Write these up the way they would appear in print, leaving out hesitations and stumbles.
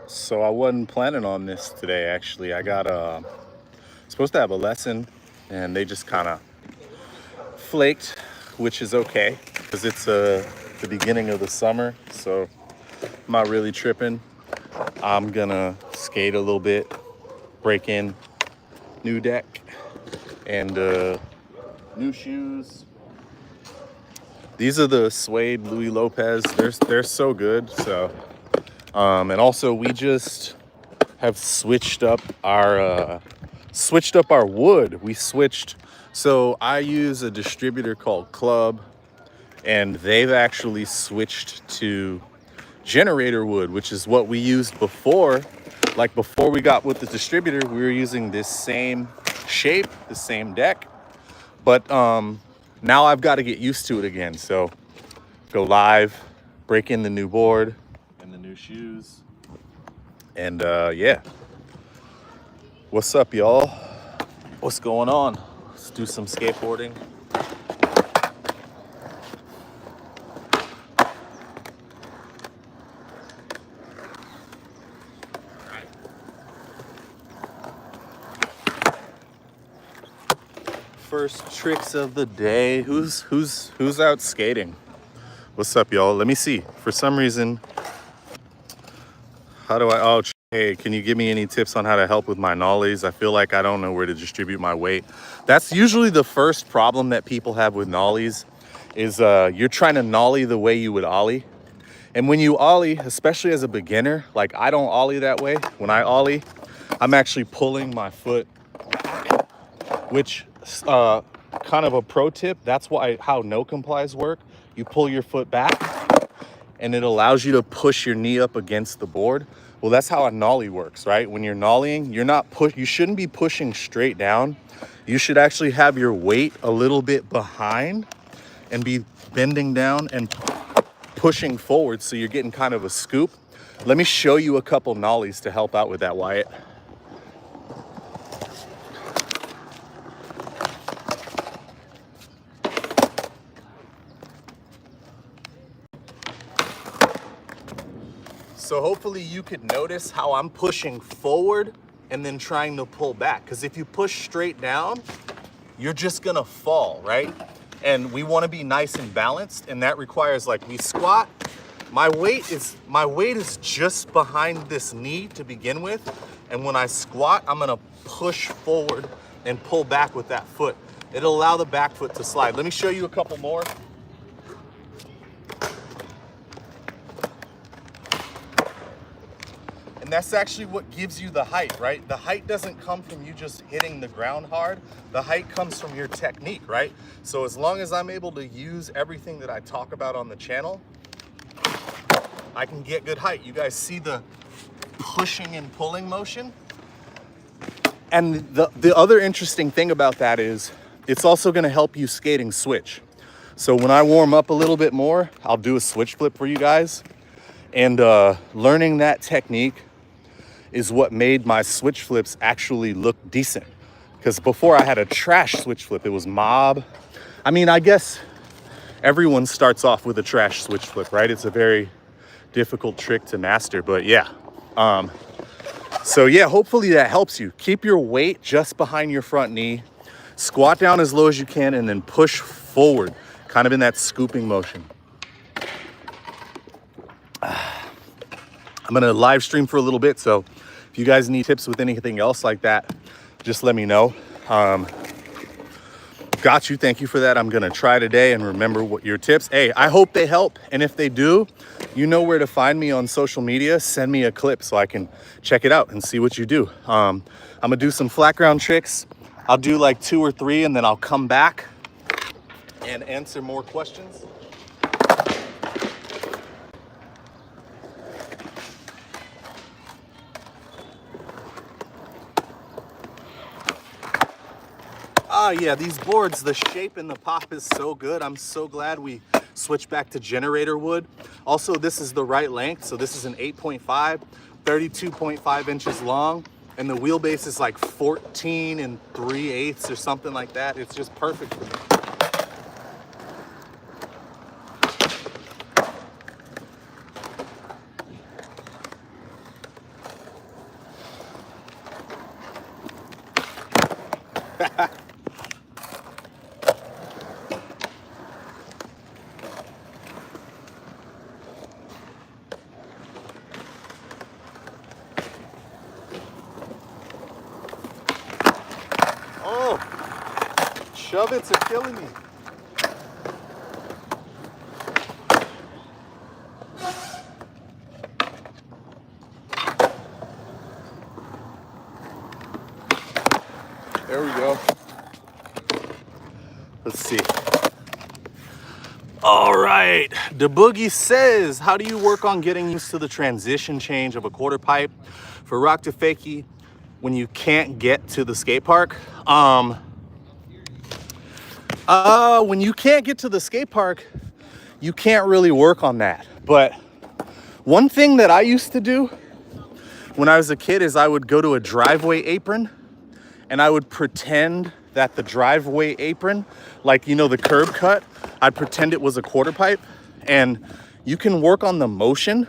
So I wasn't planning on this today, actually. I got supposed to have a lesson and they just kind of flaked, which is okay because it's the beginning of the summer, so I'm not really tripping. I'm gonna skate a little bit, break in new deck and new shoes. These are the suede Louis Lopez. They're so good. So and also we just have switched up our wood. We switched. So I use a distributor called Club, and they've actually switched to generator wood, which is what we used before. Like before we got with the distributor, we were using this same shape, the same deck. But now I've got to get used to it again. So go live, break in the new board and the new shoes. And yeah. What's up, y'all? What's going on? Let's do some skateboarding. First tricks of the day. Who's out skating? What's up, y'all? Let me see. For some reason, how do I? Oh, hey, can you give me any tips on how to help with my nollies? I feel like I don't know where to distribute my weight. That's usually the first problem that people have with nollies. Is you're trying to nollie the way you would ollie. And when you ollie, especially as a beginner, like I don't ollie that way. When I ollie, I'm actually pulling my foot, which kind of a pro tip. That's how no complies work. You pull your foot back and it allows you to push your knee up against the board. Well, that's how a nollie works, right? When you're nollieing, you shouldn't be pushing straight down. You should actually have your weight a little bit behind and be bending down and pushing forward, so you're getting kind of a scoop. Let me show you a couple nollies to help out with that, Wyatt. So hopefully you could notice how I'm pushing forward and then trying to pull back. Because if you push straight down, you're just gonna fall, right? And we wanna be nice and balanced, and that requires, like, we squat. My weight is just behind this knee to begin with. And when I squat, I'm gonna push forward and pull back with that foot. It'll allow the back foot to slide. Let me show you a couple more. And that's actually what gives you the height, right? The height doesn't come from you just hitting the ground hard. The height comes from your technique, right? So as long as I'm able to use everything that I talk about on the channel, I can get good height. You guys see the pushing and pulling motion? And the other interesting thing about that is it's also gonna help you skating switch. So when I warm up a little bit more, I'll do a switch flip for you guys. And learning that technique is what made my switch flips actually look decent. Because before I had a trash switch flip, it was mob. I mean, I guess everyone starts off with a trash switch flip, right? It's a very difficult trick to master, but yeah. So yeah, hopefully that helps you. Keep your weight just behind your front knee, squat down as low as you can, and then push forward, kind of in that scooping motion. I'm gonna live stream for a little bit, so if you guys need tips with anything else like that, just let me know. Got you, thank you for that. I'm gonna try today and remember what your tips. Hey, I hope they help, and if they do, you know where to find me on social media. Send me a clip so I can check it out and see what you do. I'm gonna do some flat ground tricks. I'll do like 2 or 3, and then I'll come back and answer more questions. Yeah, these boards, the shape and the pop is so good. I'm so glad we switched back to generator wood. Also, this is the right length. So this is an 8.5, 32.5 inches long. And the wheelbase is like 14 and 3/8 or something like that. It's just perfect for me. Oh, shove-its are killing me. There we go. Let's see. All right, the boogie says, how do you work on getting used to the transition change of a quarter pipe for rock to fakie when you can't get to the skate park? When you can't get to the skate park, you can't really work on that. But one thing that I used to do when I was a kid is I would go to a driveway apron and I would pretend that the driveway apron, like, you know, the curb cut, I'd pretend it was a quarter pipe, and you can work on the motion.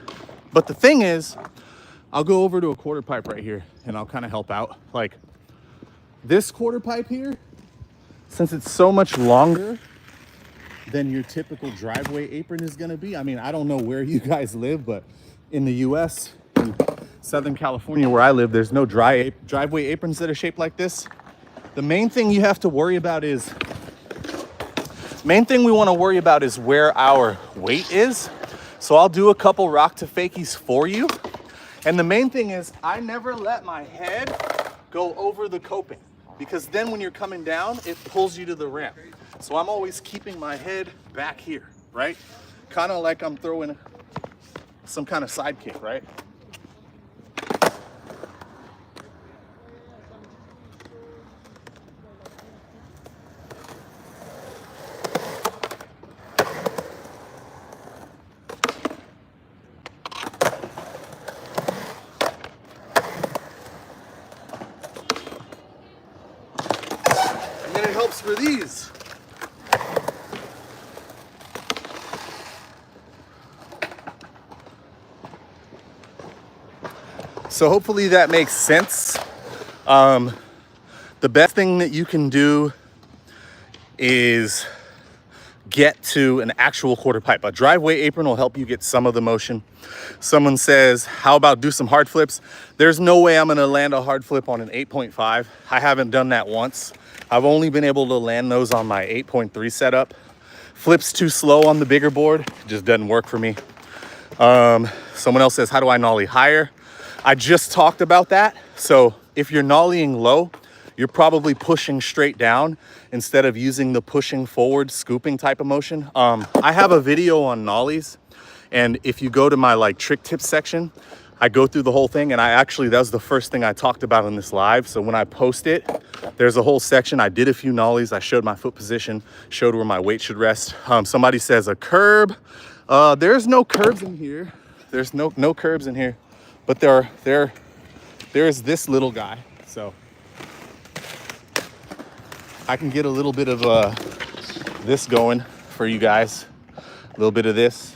But the thing is, I'll go over to a quarter pipe right here and I'll kind of help out. Like this quarter pipe here, since it's so much longer than your typical driveway apron is gonna be. I mean, I don't know where you guys live, but in the US, in Southern California where I live, there's no driveway aprons that are shaped like this. The main thing you have to worry about is, we wanna worry about is where our weight is. So I'll do a couple rock to fakies for you. And the main thing is I never let my head go over the coping, because then when you're coming down, it pulls you to the ramp. So I'm always keeping my head back here, right? Kind of like I'm throwing some kind of side kick, right? And then it helps for these. So hopefully that makes sense. The best thing that you can do is get to an actual quarter pipe. A driveway apron will help you get some of the motion. Someone says, how about do some hard flips? There's no way I'm gonna land a hard flip on an 8.5. I haven't done that once. I've only been able to land those on my 8.3 setup. Flips too slow on the bigger board, it just doesn't work for me. Someone else says, how do I nollie higher? I just talked about that. So if you're nollieing low, you're probably pushing straight down instead of using the pushing forward, scooping type of motion. I have a video on nollies, and if you go to my like trick tips section, I go through the whole thing, and that was the first thing I talked about in this live. So when I post it, there's a whole section. I did a few nollies. I showed my foot position, showed where my weight should rest. Somebody says a curb. There's no curbs in here. There's no curbs in here. But there's this little guy, so I can get a little bit of this going for you guys. A little bit of this.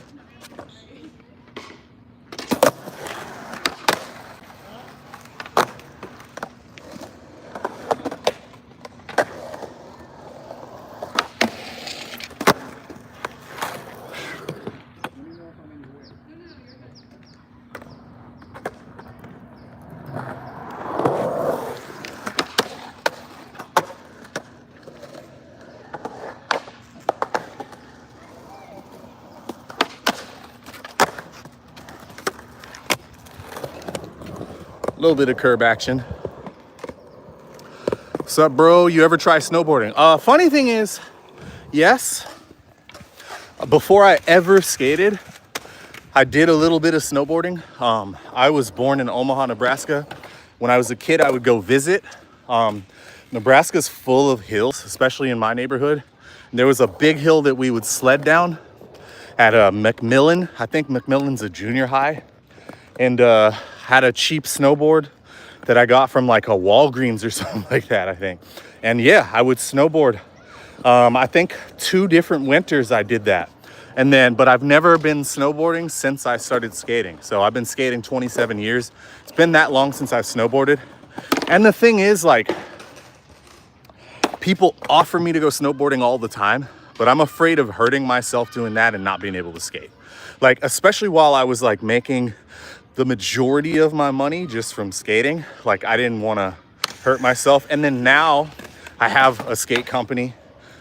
A little bit of curb action. What's up, bro? You ever try snowboarding? Funny thing is, yes. Before I ever skated, I did a little bit of snowboarding. I was born in Omaha, Nebraska. When I was a kid, I would go visit. Nebraska's full of hills, especially in my neighborhood. And there was a big hill that we would sled down at McMillan. I think McMillan's a junior high. And had a cheap snowboard that I got from like a Walgreens or something like that, I think. And yeah, I would snowboard. I think 2 different winters I did that. And then, but I've never been snowboarding since I started skating. So I've been skating 27 years. It's been that long since I've snowboarded. And the thing is, like, People offer me to go snowboarding all the time, but I'm afraid of hurting myself doing that and not being able to skate. Like, especially while I was like making the majority of my money just from skating, like I didn't want to hurt myself. And then now I have a skate company.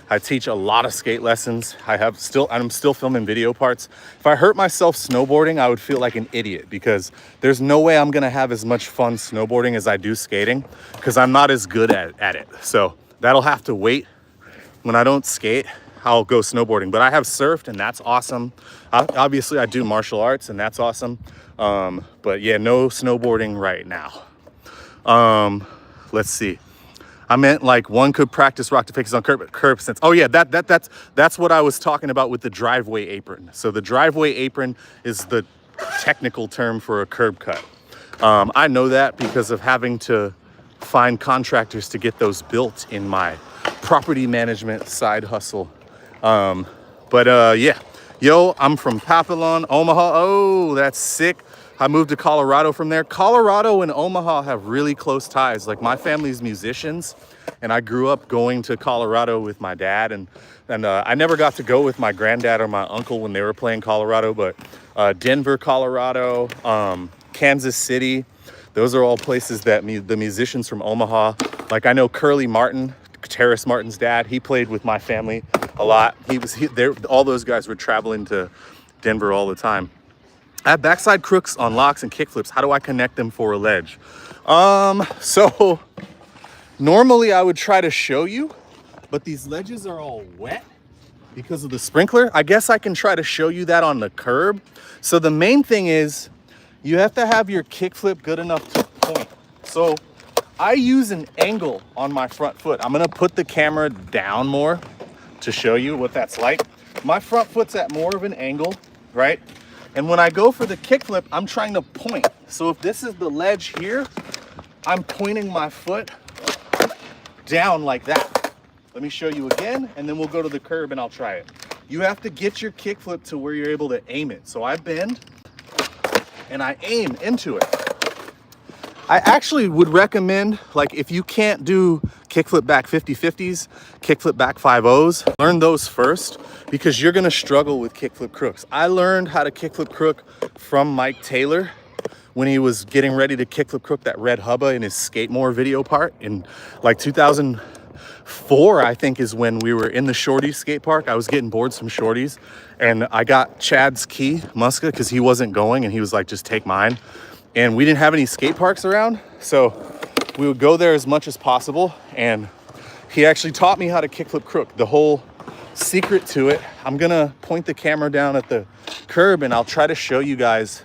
I teach a lot of skate lessons. I'm still filming video parts. If I hurt myself snowboarding, I would feel like an idiot because there's no way I'm gonna have as much fun snowboarding as I do skating because I'm not as good at it. So that'll have to wait. When I don't skate, I'll go snowboarding. But I have surfed and that's awesome. Obviously I do martial arts and that's awesome. But yeah, no snowboarding right now. Let's see. I meant like one could practice rock to fix on curb sense. Oh yeah, that's what I was talking about with the driveway apron. So the driveway apron is the technical term for a curb cut. I know that because of having to find contractors to get those built in my property management side hustle. Yeah, yo, I'm from Papillon, Omaha. Oh, that's sick. I moved to Colorado from there. Colorado and Omaha have really close ties. Like my family's musicians and I grew up going to Colorado with my dad and I never got to go with my granddad or my uncle when they were playing Colorado, but Denver, Colorado, Kansas City, those are all places that the musicians from Omaha, like I know Curly Martin, Terrace Martin's dad, he played with my family a lot. All those guys were traveling to Denver all the time. I have backside crooks on locks and kickflips. How do I connect them for a ledge? So normally I would try to show you, but these ledges are all wet because of the sprinkler. I guess I can try to show you that on the curb. So the main thing is you have to have your kickflip good enough to point. So I use an angle on my front foot. I'm gonna put the camera down more to show you what that's like. My front foot's at more of an angle, right? And when I go for the kickflip, I'm trying to point. So if this is the ledge here, I'm pointing my foot down like that. Let me show you again, and then we'll go to the curb and I'll try it. You have to get your kickflip to where you're able to aim it. So I bend and I aim into it. I actually would recommend, like if you can't do kickflip back 50-50s, kickflip back 5-0s, learn those first because you're gonna struggle with kickflip crooks. I learned how to kickflip crook from Mike Taylor when he was getting ready to kickflip crook that red hubba in his Skate-More video part in like 2004, I think is when we were in the Shorties skate park. I was getting bored some Shorties and I got Chad's key, Muska, because he wasn't going and he was like, just take mine. And we didn't have any skate parks around, so we would go there as much as possible. And he actually taught me how to kickflip crook. The whole secret to it, I'm gonna point the camera down at the curb and I'll try to show you guys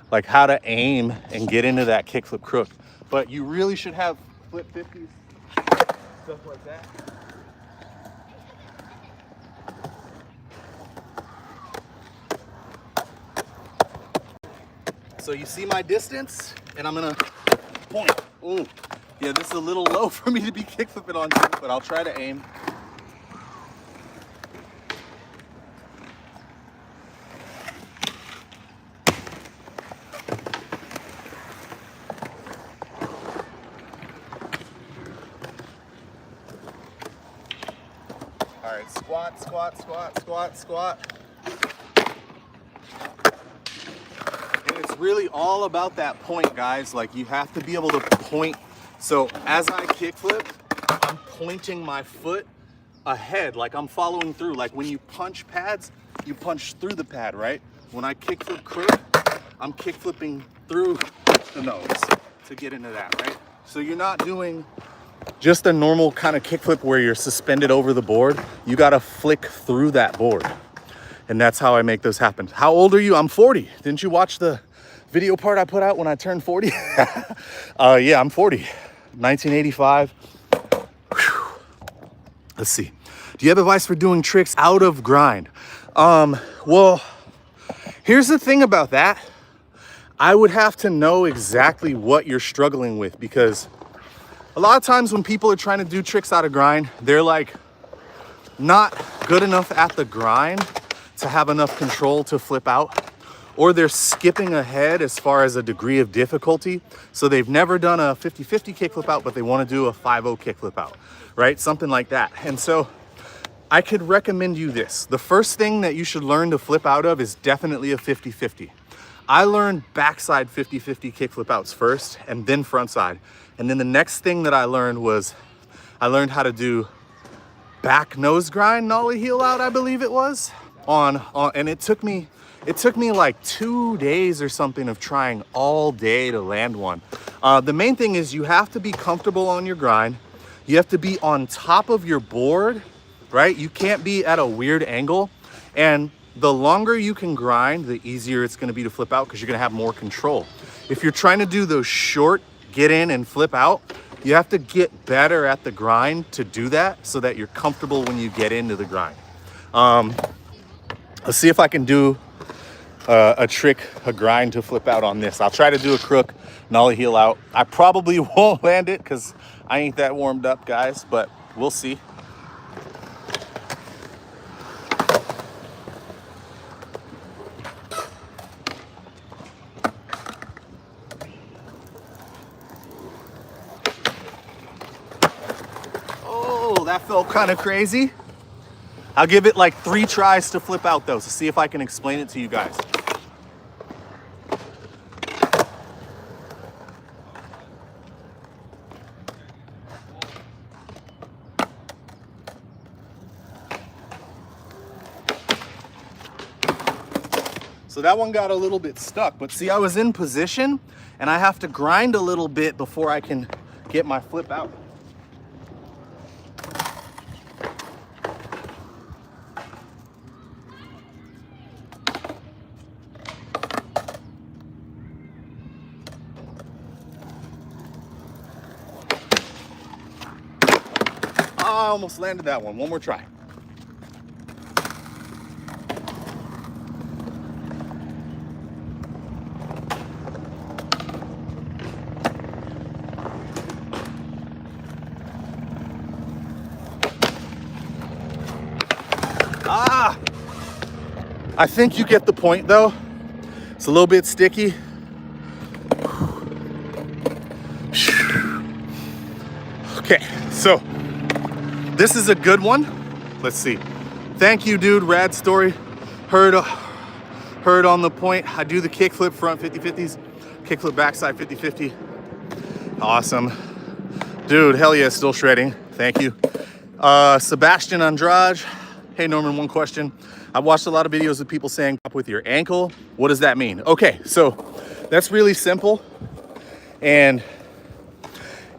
like how to aim and get into that kickflip crook. But you really should have flip 50s, stuff like that. So you see my distance, and I'm gonna point. Ooh, yeah, this is a little low for me to be kickflipping on, but I'll try to aim. All right, squat, squat, squat, squat, squat. It's really all about that point, guys. Like you have to be able to point. So as I kickflip, I'm pointing my foot ahead, like I'm following through. Like when you punch pads, you punch through the pad, right? When I kickflip crook, I'm kickflipping through the nose to get into that, right? So you're not doing just a normal kind of kickflip where you're suspended over the board. You gotta flick through that board. And that's how I make those happen. How old are you? I'm 40. Didn't you watch the video part I put out when I turned 40? Yeah, I'm 40. 1985. Whew. Let's see. Do you have advice for doing tricks out of grind? Well, here's the thing about that. I would have to know exactly what you're struggling with because a lot of times when people are trying to do tricks out of grind, they're like not good enough at the grind to have enough control to flip out, or they're skipping ahead as far as a degree of difficulty. So they've never done a 50-50 kickflip out, but they want to do a 5-0 kickflip out. right? Something like that. And so I could recommend you this. The first thing that you should learn to flip out of is definitely a 50-50. I learned backside 50-50 kickflip outs first and then frontside. And then the next thing that I learned was I learned how to do back nose grind, nollie heel out, I believe it was. And it took me like 2 days or something of trying all day to land one. The main thing is you have to be comfortable on your grind. You have to be on top of your board, right? You can't be at a weird angle. And the longer you can grind, the easier it's gonna be to flip out because you're gonna have more control. If you're trying to do those short get in and flip out, you have to get better at the grind to do that so that you're comfortable when you get into the grind. Let's see if I can do a trick, a grind to flip out on this. I'll try to do a crook, nollie heel out. I probably won't land it because I ain't that warmed up, guys, but we'll see. That felt kind of crazy. I'll give it like 3 tries to flip out though, to see if I can explain it to you guys. So that one got a little bit stuck, but see, I was in position and I have to grind a little bit before I can get my flip out. I almost landed that one. One more try. I think you get the point though. It's a little bit sticky. Okay, so this is a good one. Let's see. Thank you, dude. Rad story. Heard on the point. I do the kickflip front 50-50s, kickflip backside 50-50. Awesome. Dude, hell yeah, still shredding. Thank you. Sebastian Andrade. Hey, Norman, one question. I've watched a lot of videos of people saying up with your ankle. What does that mean? Okay, so that's really simple. And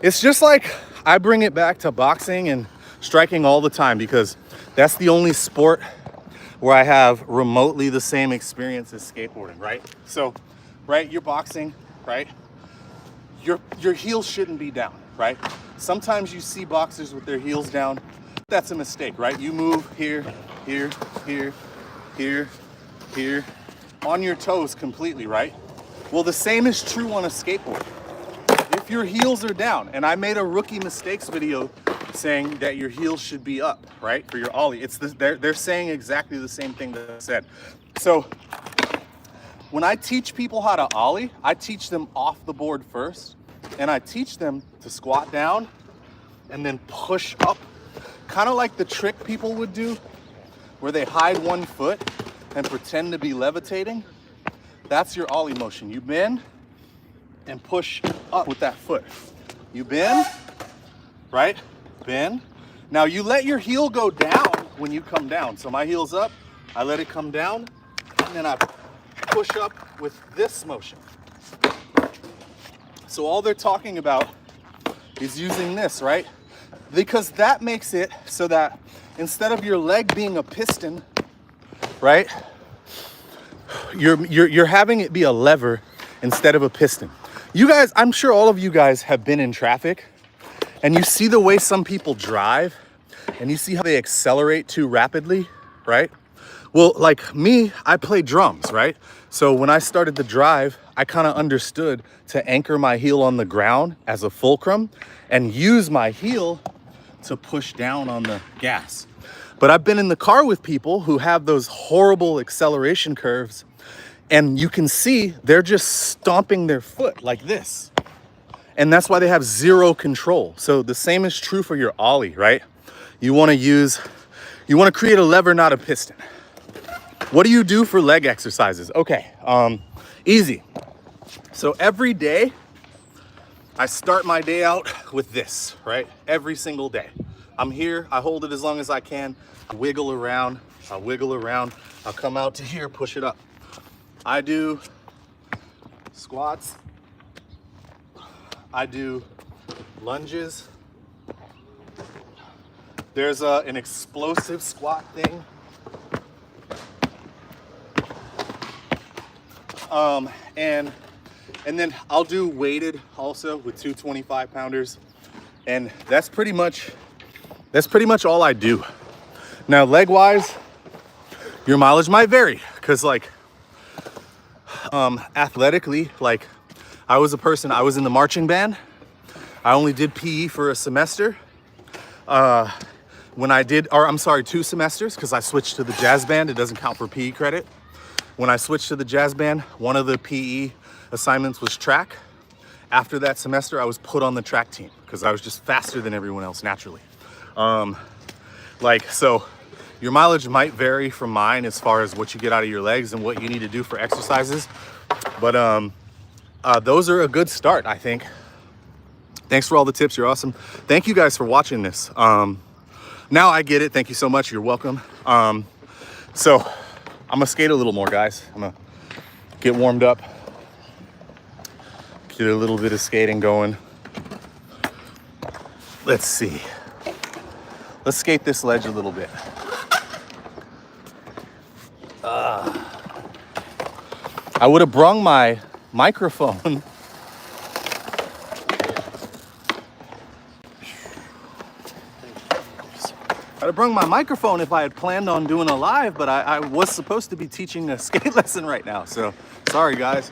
it's just like I bring it back to boxing and striking all the time because that's the only sport where I have remotely the same experience as skateboarding, right? So, right, you're boxing, right? Your heels shouldn't be down, right? Sometimes you see boxers with their heels down. That's a mistake, right? You move here, here, here, here, here, on your toes completely, right? Well, the same is true on a skateboard. If your heels are down, and I made a rookie mistakes video saying that your heels should be up, right, for your ollie. They're saying exactly the same thing that I said. So when I teach people how to ollie, I teach them off the board first, and I teach them to squat down and then push up, kind of like the trick people would do where they hide one foot and pretend to be levitating. That's your ollie motion. You bend and push up with that foot. You bend, right? Bend. Now you let your heel go down when you come down. So my heel's up, I let it come down, and then I push up with this motion. So all they're talking about is using this, right? Because that makes it so that instead of your leg being a piston, right? You're having it be a lever instead of a piston. You guys, I'm sure all of you guys have been in traffic and you see the way some people drive and you see how they accelerate too rapidly, right? Well, like me, I play drums, right? So when I started to drive, I kind of understood to anchor my heel on the ground as a fulcrum and use my heel to push down on the gas. But I've been in the car with people who have those horrible acceleration curves, and you can see they're just stomping their foot like this. And that's why they have zero control. So the same is true for your ollie, right? You want to create a lever, not a piston. What do you do for leg exercises? Okay, easy. So every day, I start my day out with this, right? Every single day. I'm here, I hold it as long as I can, wiggle around, I'll wiggle around, I'll come out to here, push it up. I do squats, I do lunges. There's an explosive squat thing. And then I'll do weighted also with 2 25-pounders. And that's pretty much all I do. Now, leg-wise, your mileage might vary, because like athletically, like I was in the marching band. I only did PE for a semester. When I did, or I'm sorry, 2 semesters, because I switched to the jazz band. It doesn't count for PE credit. When I switched to the jazz band, one of the PE assignments was track. After that semester, I was put on the track team because I was just faster than everyone else naturally. So your mileage might vary from mine as far as what you get out of your legs and what you need to do for exercises. But those are a good start, I think. Thanks for all the tips. You're awesome. Thank you guys for watching this. Now I get it. Thank you so much. You're welcome. So I'm gonna skate a little more, guys. I'm gonna get warmed up, get a little bit of skating going. Let's see. Let's skate this ledge a little bit. I would have brung my microphone. I'd have brung my microphone if I had planned on doing a live, but I was supposed to be teaching a skate lesson right now, so sorry guys.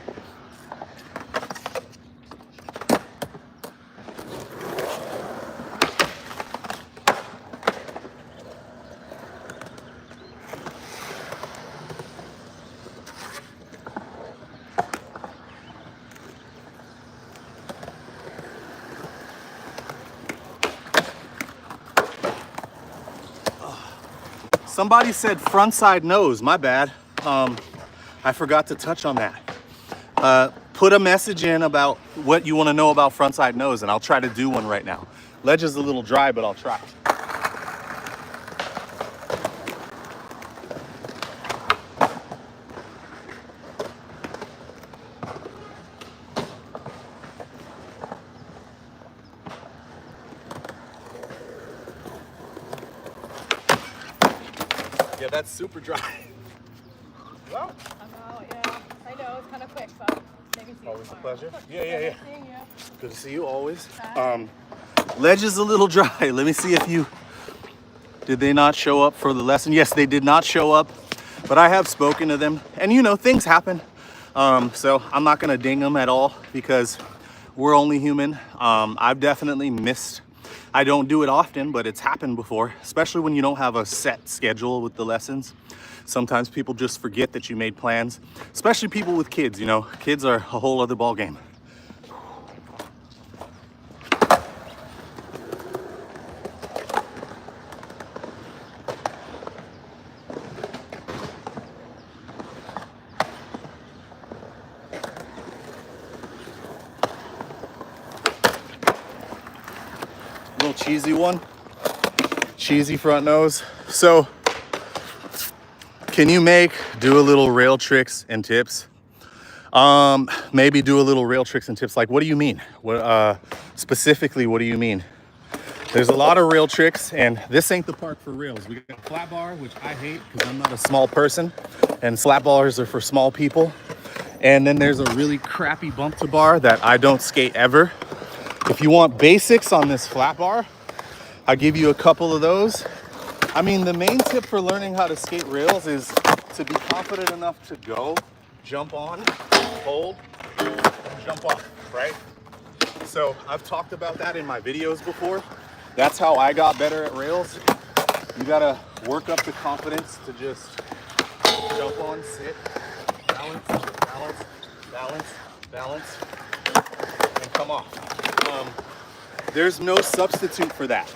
Somebody said front side nose, my bad. I forgot to touch on that. Put a message in about what you want to know about front side nose, and I'll try to do one right now. Ledge is a little dry, but I'll try. Yeah, that's super dry. Well, yeah, I know, it's kind of quick, but maybe see you always a tomorrow. pleasure. Yeah. Seeing you. Good to see you always. Ledge is a little dry. Let me see if you, did they not show up for the lesson? Yes, they did not show up, but I have spoken to them, and you know, things happen. So I'm not gonna ding them at all because we're only human. I've definitely missed. I don't do it often, but it's happened before, especially when you don't have a set schedule with the lessons. Sometimes people just forget that you made plans, especially people with kids, you know. Kids are a whole other ball game. Little cheesy one, cheesy front nose. So can you do a little rail tricks and tips? Maybe do a little rail tricks and tips. Like, what do you mean? What specifically, what do you mean? There's a lot of rail tricks, and this ain't the park for rails. We got a flat bar, which I hate because I'm not a small person, and flat bars are for small people. And then there's a really crappy bump to bar that I don't skate ever. If you want basics on this flat bar, I'll give you a couple of those. I mean, the main tip for learning how to skate rails is to be confident enough to go, jump on, hold, and jump off, right? So I've talked about that in my videos before. That's how I got better at rails. You gotta work up the confidence to just jump on, sit, balance, balance, balance, balance. and come off. There's no substitute for that.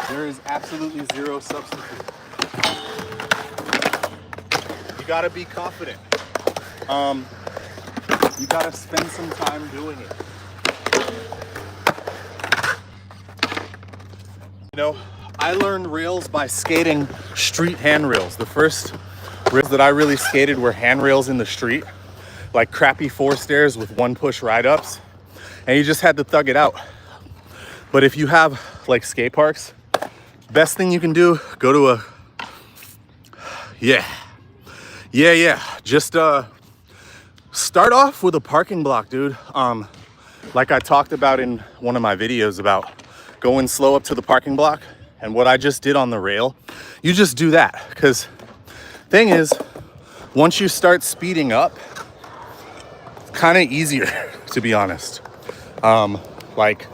There is absolutely zero substitute. You gotta be confident. You gotta spend some time doing it. You know, I learned rails by skating street handrails. The first rails that I really skated were handrails in the street, like crappy 4 stairs with 1 push ride ups, and you just had to thug it out. But if you have like skate parks, best thing you can do, go to a, just start off with a parking block, dude. Like I talked about in one of my videos about going slow up to the parking block, and what I just did on the rail, you just do that. Because thing is, once you start speeding up, it's kind of easier, to be honest. Like,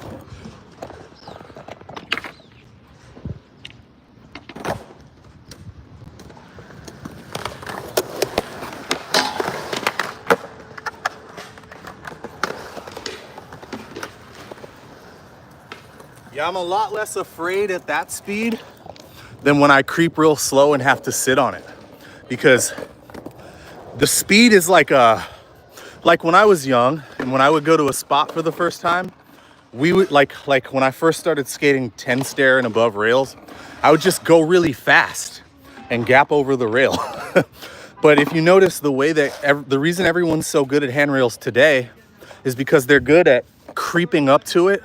yeah, I'm a lot less afraid at that speed than when I creep real slow and have to sit on it. Because the speed is like when I was young and when I would go to a spot for the first time, we would like when I first started skating 10 stair and above rails, I would just go really fast and gap over the rail. But if you notice the way that the reason everyone's so good at handrails today is because they're good at creeping up to it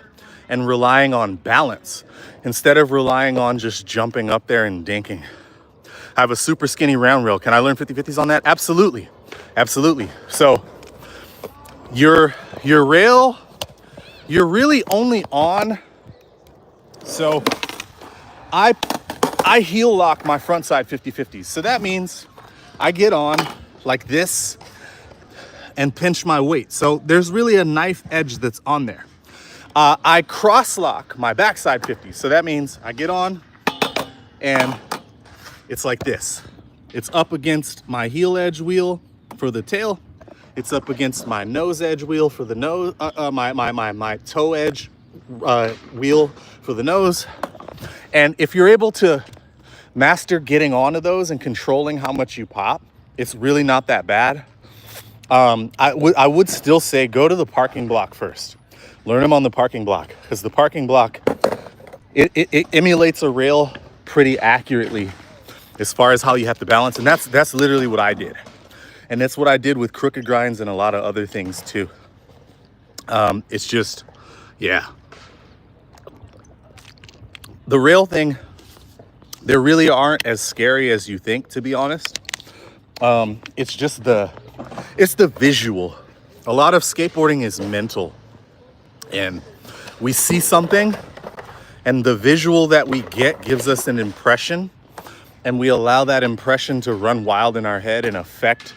and relying on balance instead of relying on just jumping up there and dinking. I have a super skinny round rail. Can I learn 50/50s on that? Absolutely. Absolutely. So your rail, you're really only on. So I heel lock my front side 50/50s. So that means I get on like this and pinch my weight. So there's really a knife edge that's on there. I cross lock my backside 50. So that means I get on and it's like this. It's up against my heel edge wheel for the tail. It's up against my nose edge wheel for the nose, my toe edge wheel for the nose. And if you're able to master getting onto those and controlling how much you pop, it's really not that bad. I would still say go to the parking block first. Learn them on the parking block, because the parking block, it emulates a rail pretty accurately as far as how you have to balance. And that's literally what I did. And that's what I did with crooked grinds and a lot of other things too. It's just, yeah. The rail thing, they really aren't as scary as you think, to be honest. It's just it's the visual. A lot of skateboarding is mental. And we see something, and the visual that we get gives us an impression, and we allow that impression to run wild in our head and affect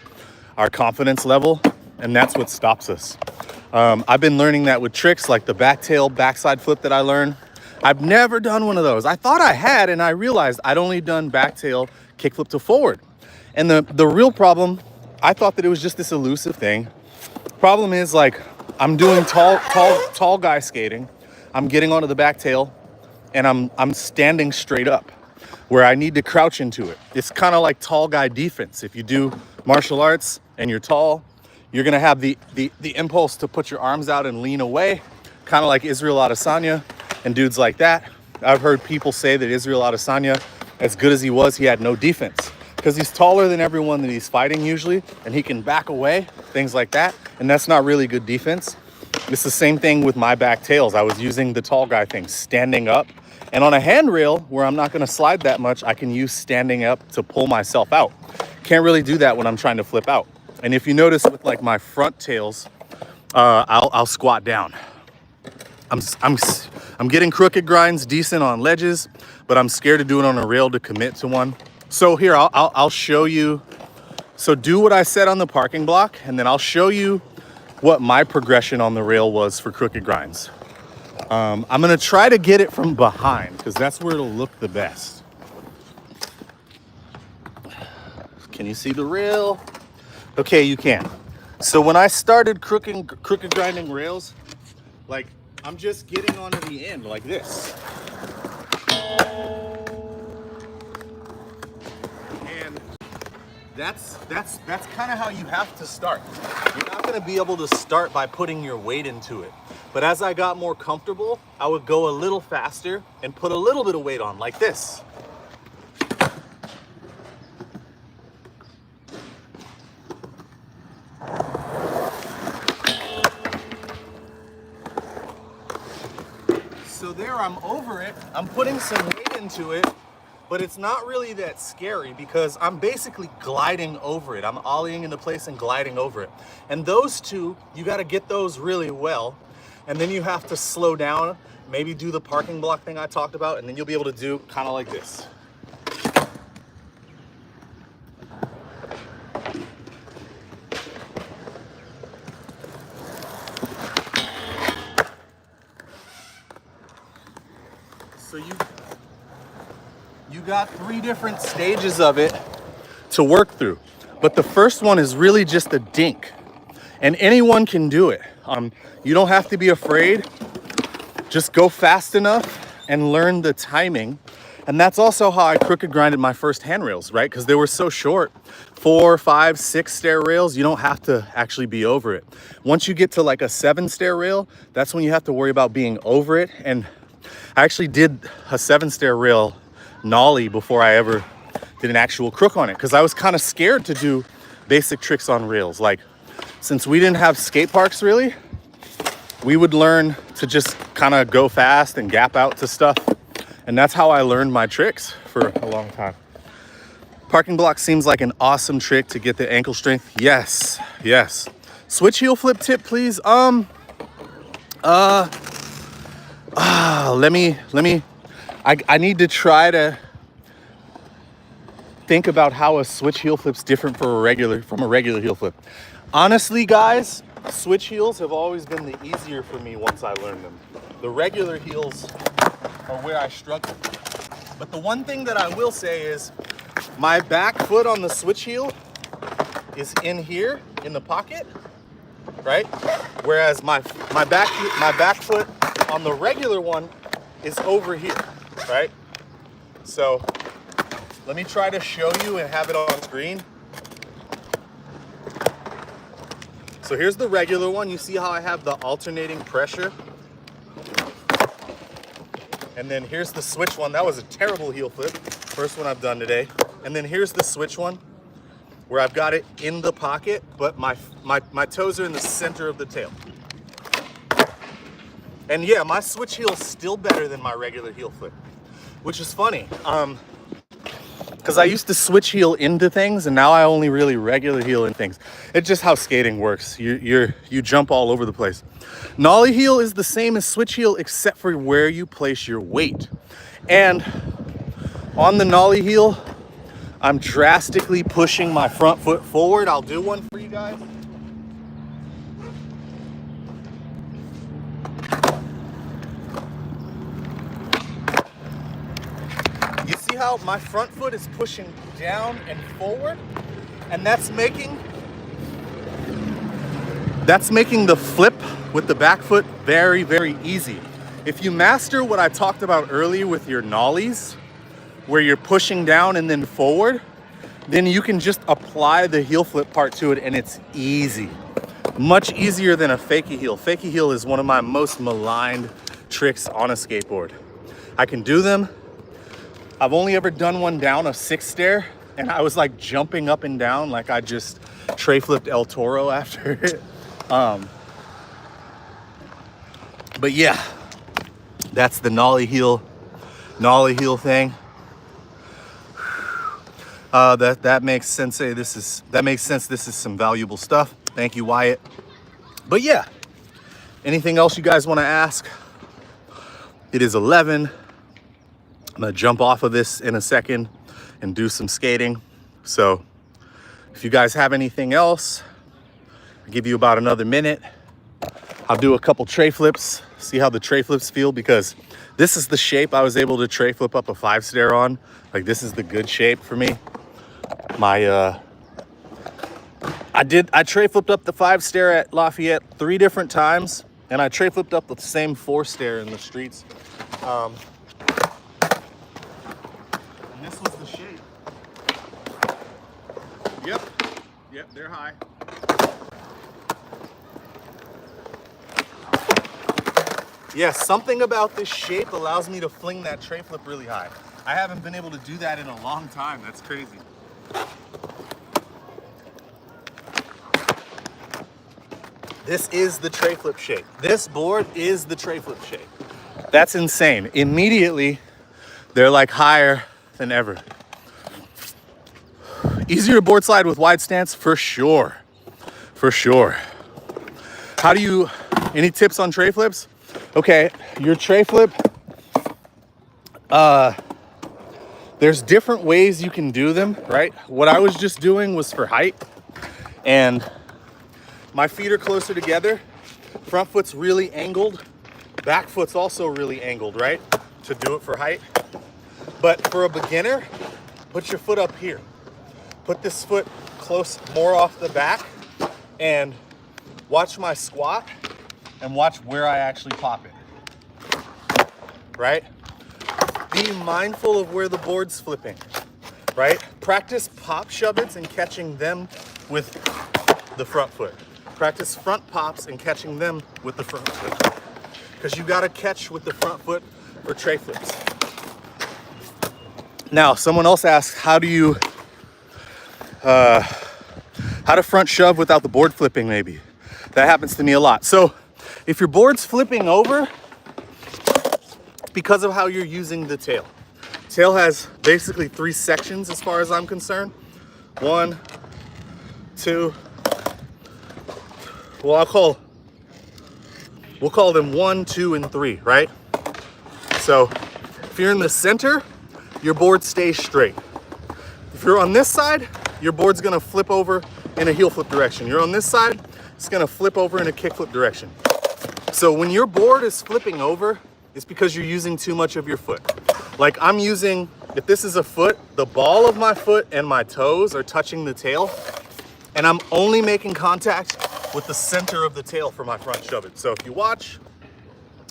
our confidence level, and that's what stops us. I've been learning that with tricks like the backtail backside flip that I learned. I've never done one of those. I thought I had, and I realized I'd only done backtail kickflip to forward. And the real problem, I thought that it was just this elusive thing. Problem is, like, I'm doing tall guy skating. I'm getting onto the backtail, and I'm standing straight up where I need to crouch into it. It's kind of like tall guy defense. If you do martial arts and you're tall, you're gonna have the impulse to put your arms out and lean away, kind of like Israel Adesanya and dudes like that. I've heard people say that Israel Adesanya, as good as he was, he had no defense because he's taller than everyone that he's fighting usually, and he can back away, things like that. And that's not really good defense. It's the same thing with my back tails. I was using the tall guy thing, standing up. And on a handrail where I'm not gonna slide that much, I can use standing up to pull myself out. Can't really do that when I'm trying to flip out. And if you notice with like my front tails, I'll squat down. I'm getting crooked grinds decent on ledges, but I'm scared to do it on a rail to commit to one. So here, I'll show you. So do what I said on the parking block, and then I'll show you what my progression on the rail was for crooked grinds. I'm gonna try to get it from behind because that's where it'll look the best. Can you see the rail? Okay, you can. So when I started crooked grinding rails, like I'm just getting onto the end like this. And that's kind of how you have to start. You're not going to be able to start by putting your weight into it. But as I got more comfortable, I would go a little faster and put a little bit of weight on like this. So there, I'm over it. I'm putting some weight into it, but it's not really that scary because I'm basically gliding over it. I'm ollieing into place and gliding over it. And those two, you got to get those really well. And then you have to slow down, maybe do the parking block thing I talked about, and then you'll be able to do kind of like this. So you got 3 different stages of it to work through. But the first one is really just a dink. And anyone can do it. You don't have to be afraid. Just go fast enough and learn the timing. And that's also how I crooked grinded my first handrails, right? Because they were so short. 4, 5, 6 stair rails, you don't have to actually be over it. Once you get to like a 7 stair rail, that's when you have to worry about being over it. And I actually did a 7 stair rail nollie before I ever did an actual crook on it, because I was kind of scared to do basic tricks on rails. Like, since we didn't have skate parks really, we would learn to just kind of go fast and gap out to stuff. And that's how I learned my tricks for a long time. Parking block seems like an awesome trick to get the ankle strength. Yes, yes. Switch heel flip tip, please. Let me, I need to try to think about how a switch heel flip's different from a regular heel flip. Honestly, guys, switch heels have always been the easier for me once I learned them. The regular heels are where I struggle. But the one thing that I will say is my back foot on the switch heel is in here in the pocket, right? Whereas my back foot on the regular one is over here, right? So let me try to show you and have it on screen. So here's the regular one. You see how I have the alternating pressure? And then here's the switch one. That was a terrible heel flip. First one I've done today. And then here's the switch one where I've got it in the pocket, but my toes are in the center of the tail. And yeah, my switch heel is still better than my regular heel flip, which is funny. Because I used to switch heel into things, and now I only really regular heel in things. It's just how skating works. You jump all over the place. Nollie heel is the same as switch heel, except for where you place your weight. And on the nollie heel, I'm drastically pushing my front foot forward. I'll do one for you guys. You see how my front foot is pushing down and forward? And that's making the flip with the back foot very, very easy. If you master what I talked about earlier with your nollies, where you're pushing down and then forward, then you can just apply the heel flip part to it and it's easy. Much easier than a fakie heel. Fakie heel is one of my most maligned tricks on a skateboard. I can do them. I've only ever done one down a 6 stair, and I was like jumping up and down like I just tray flipped El Toro after it. But yeah, that's the nollie heel thing. That makes sense. That makes sense. This is some valuable stuff. Thank you, Wyatt. But yeah, anything else you guys want to ask? It is 11. I'm gonna jump off of this in a second and do some skating. So if you guys have anything else, I'll give you about another minute. I'll do a couple tray flips, see how the tray flips feel, because this is the shape I was able to tray flip up a 5 stair on. Like, this is the good shape for me. I tray flipped up the 5 stair at Lafayette 3 different times, and I tray flipped up the same 4 stair in the streets. And this was the shape. Yep, they're high. Yes, something about this shape allows me to fling that tray flip really high. I haven't been able to do that in a long time. That's crazy. This is the tray flip shape. This board is the tray flip shape. That's insane. Immediately, they're like higher than ever. Easier to board slide with wide stance? For sure. For sure. How do you, any tips on tray flips? Okay, your tray flip, there's different ways you can do them, right? What I was just doing was for height, and my feet are closer together. Front foot's really angled. Back foot's also really angled, right? To do it for height. But for a beginner, put your foot up here. Put this foot close, more off the back, and watch my squat and watch where I actually pop it, right? Be mindful of where the board's flipping, right? Practice pop shove-its and catching them with the front foot. Practice front pops and catching them with the front foot. Because you gotta catch with the front foot for tray flips. Now, someone else asked, how to front shove without the board flipping maybe. That happens to me a lot. So if your board's flipping over, because of how you're using the tail. Tail has basically 3 sections as far as I'm concerned. 1, 2, well, we'll call them 1, 2, and 3, right? So if you're in the center, your board stays straight. If you're on this side, your board's gonna flip over in a heel flip direction. You're on this side, it's gonna flip over in a kick flip direction. So when your board is flipping over, it's because you're using too much of your foot. Like I'm using, if this is a foot, the ball of my foot and my toes are touching the tail, and I'm only making contact with the center of the tail for my front shove it. So if you watch,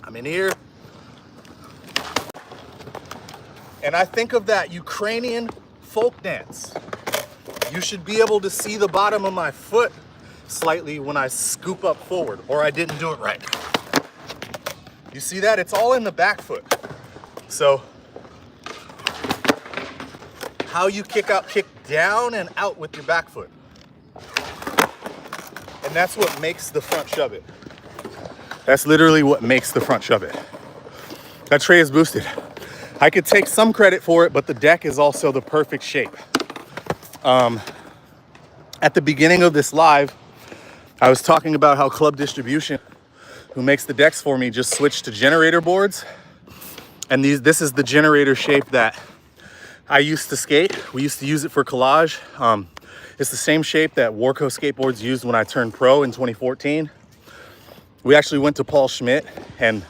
I'm in here, and I think of that Ukrainian folk dance. You should be able to see the bottom of my foot slightly when I scoop up forward, or I didn't do it right. You see that? It's all in the back foot. So how you kick out, kick down and out with your back foot. And that's what makes the front shove it. That's literally what makes the front shove it. That tray is boosted. I could take some credit for it, but the deck is also the perfect shape. At the beginning of this live, I was talking about how Club Distribution, who makes the decks for me, just switched to generator boards. And this is the generator shape that I used to skate. We used to use it for collage. It's the same shape that Warco skateboards used when I turned pro in 2014. We actually went to Paul Schmidt, and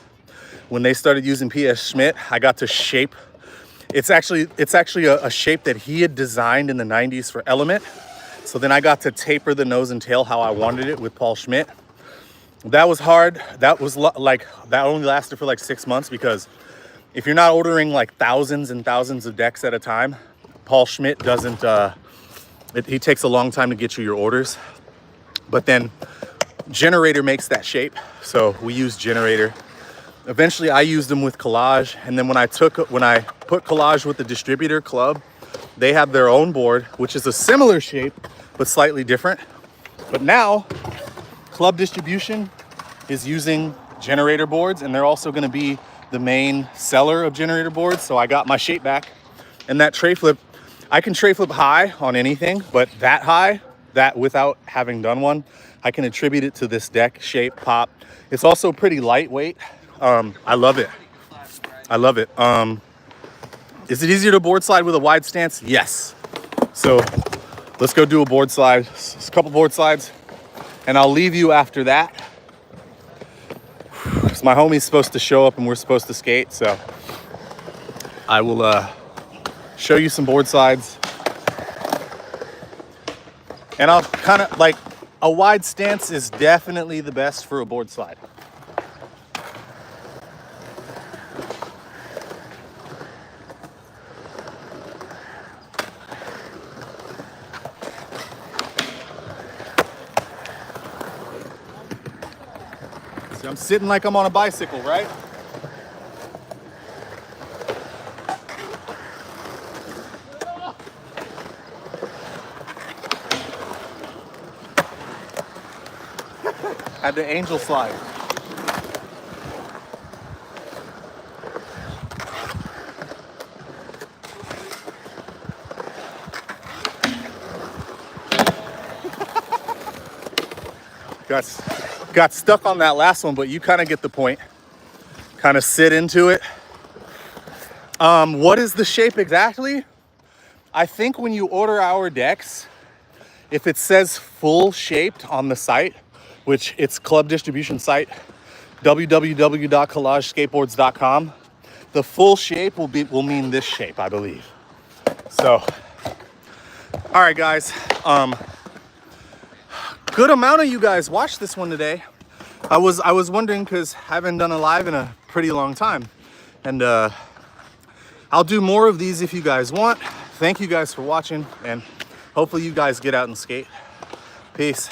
when they started using PS Schmidt, I got to shape. It's actually a shape that he had designed in the 90s for Element. So then I got to taper the nose and tail how I wanted it with Paul Schmidt. That was hard. That was that only lasted for like 6 months, because if you're not ordering like thousands and thousands of decks at a time, Paul Schmidt doesn't, he takes a long time to get you your orders. But then Generator makes that shape. So we use Generator. Eventually I used them with Collage. And then when I put Collage with the distributor Club, they have their own board, which is a similar shape, but slightly different. But now Club Distribution is using Generator boards, and they're also gonna be the main seller of Generator boards. So I got my shape back. And that tray flip, I can tray flip high on anything, but that high, that without having done one, I can attribute it to this deck shape pop. It's also pretty lightweight. I love it. I love it. Is it easier to board slide with a wide stance? Yes. So let's go do a board slide, a couple board slides, and I'll leave you after that. Because my homie's supposed to show up and we're supposed to skate, so I will show you some board slides. And I'll kind of like, a wide stance is definitely the best for a board slide. See, I'm sitting like I'm on a bicycle, right? Had the angel slide. Got stuck on that last one, but you kind of get the point. Kind of sit into it. What is the shape exactly? I think when you order our decks, if it says full shaped on the site, which it's club distribution site, www.collagesskateboards.com, the full shape will mean this shape, I believe. So, all right, guys. Good amount of you guys watched this one today. I was wondering because I haven't done a live in a pretty long time, and I'll do more of these if you guys want. Thank you guys for watching, and hopefully you guys get out and skate. Peace.